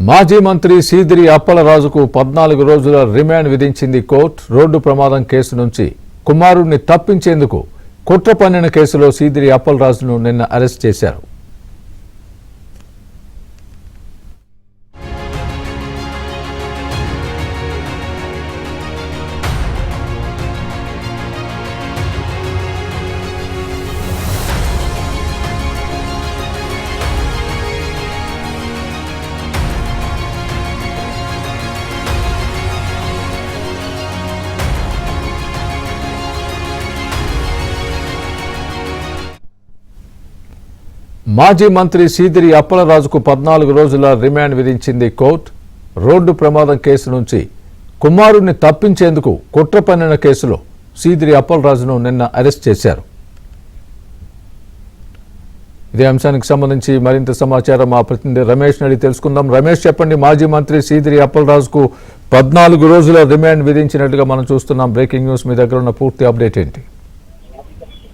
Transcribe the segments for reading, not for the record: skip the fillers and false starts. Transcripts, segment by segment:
మాజీ మంత్రి సీదిరి అప్పలరాజుకు 14 రోజుల రిమాండ్ విధించింది కోర్టు. రోడ్డు ప్రమాదం కేసు నుంచి కుమారుడిని తప్పించేందుకు కుట్ర పన్నిన కేసులో సీదిరి అప్పలరాజును నిన్న అరెస్ట్ చేశారు. మాజీ మంత్రి సీదిరి అప్పలరాజుకు 14 రోజుల రిమాండ్ విధించింది కోర్టు. రోడ్డు ప్రమాదం కేసు నుంచి కుమారుడిని తప్పించేందుకు కుట్ర పన్నిన కేసులో సీదిరి అప్పలరాజును నిన్న అరెస్ట్ చేశారు. ఇదే అంశానికి సంబంధించి మరింత సమాచారం మా ప్రతినిధి రమేష్ అడిగి తెలుసుకుందాం. రమేష్, చెప్పండి, మాజీ మంత్రి సీదిరి అప్పలరాజుకు 14 రోజుల రిమాండ్ విధించినట్టుగా మనం చూస్తున్నాం. బ్రేకింగ్ న్యూస్, మీ దగ్గర ఉన్న పూర్తి అప్డేట్ ఏంటి?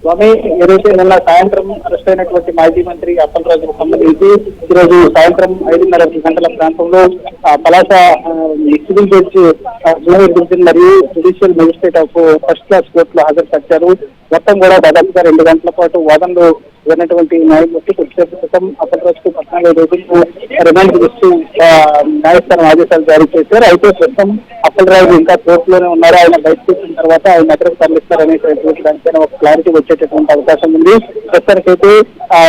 స్వామి, ఏదైతే నిన్న సాయంత్రం అరెస్ట్ అయినటువంటి మాజీ మంత్రి అప్పలరాజుకు సంబంధించి ఈరోజు సాయంత్రం 5:30 గంటల ప్రాంతంలో Palasa civil judge junior division మరియు judicial magistrate of first class కోర్టులో హాజరుపరిచారు. మొత్తం కూడా దాదాపుగా 2 గంటల పాటు వాదనలు విన్నటువంటి న్యాయమూర్తి కొద్దిసేపు క్రితం అప్పలరాజుకు 14 రోజులు రిమాండ్ విధిస్తూ న్యాయస్థానం ఆదేశాలు జారీ చేశారు. అయితే ప్రస్తుతం అప్పలరాజు ఇంకా కోర్టులోనే ఉన్నారు. ఆయన బయటకు వచ్చిన తర్వాత ఆయన ఎక్కడికి తరలిస్తారనేటువంటి దానిపైన ఒక క్లారిటీ వచ్చేటటువంటి అవకాశం ఉంది. ప్రస్తుతానికైతే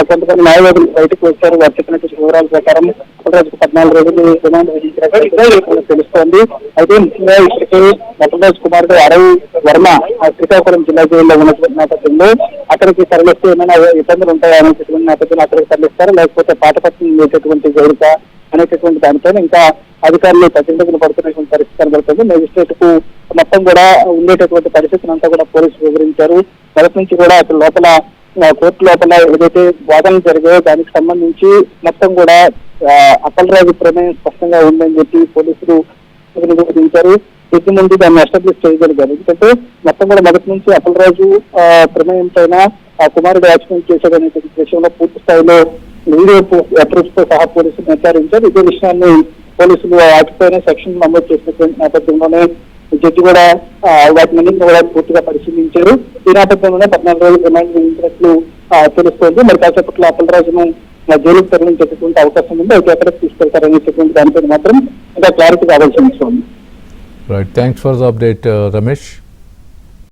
కొంతమంది న్యాయవాదులు బయటకు వచ్చారు. వారు చెప్పినటువంటి వివరాల ప్రకారం అప్పలరాజుకు 14 రోజులు రిమాండ్ విధించినట్టు తెలుస్తోంది. అయితే ముఖ్యంగా ఇప్పటికే అప్పలరాజు కుమారుడు అరవి వర్మ శ్రీకాకుళం జిల్లా జైల్లో ఉన్నటువంటి నేపథ్యంలో అక్కడికి తరలిస్తే ఏమైనా ఇబ్బందులు ఉంటాయనేటటువంటి నేపథ్యంలో అక్కడికి తరలిస్తారు, లేకపోతే పాటపత్రం లేటటువంటి జైలుక అనేటటువంటి దానిపైన ఇంకా అధికారులు ప్రతినిధులు పడుతున్నటువంటి పరిస్థితి కనబడుతుంది. మెజిస్ట్రేట్ కు మొత్తం కూడా ఉండేటటువంటి పరిస్థితిని అంతా కూడా పోలీసులు వివరించారు. మొదటి నుంచి కూడా అక్కడ లోపల కోర్టు లోపల ఏదైతే వాదనలు జరిగాయో దానికి సంబంధించి మొత్తం కూడా అప్పలరాజు ప్రమేయం స్పష్టంగా ఉందని చెప్పి పోలీసులు నివేదించారు. ప్రతి ముందు దాన్ని ఎస్టాబ్లిష్ చేయగలిగారు. ఎందుకంటే మొత్తం కూడా మొదటి నుంచి అప్పలరాజు ప్రమేయం పైన ఆ కుమారుడు యాక్సిడెంట్ చేశాడనేటువంటి విషయంలో పూర్తి స్థాయిలో వీడియో అప్రోచ్ తో సహా పోలీసులు నిర్ధారించారు. ఇదే విషయాన్ని పోలీసులు వాటిపైన సెక్షన్ నమోదు చేసినటువంటి నేపథ్యంలోనే జడ్జి కూడా వాటిని కూడా పూర్తిగా పరిశీలించారు. ఈ నేపథ్యంలోనే 14 రోజులు రిమాండ్ విధించినట్లు తెలుస్తోంది. మరి కాసేపట్లో అప్పలరాజును జైలుకు తరలించేటటువంటి అవకాశం ఉంది. అయితే ఎక్కడికి తీసుకెళ్తారనేటటువంటి దానిపైన మాత్రం ఇంకా క్లారిటీ కావాల్సి ఉంది. Right, thanks for the update Ramesh.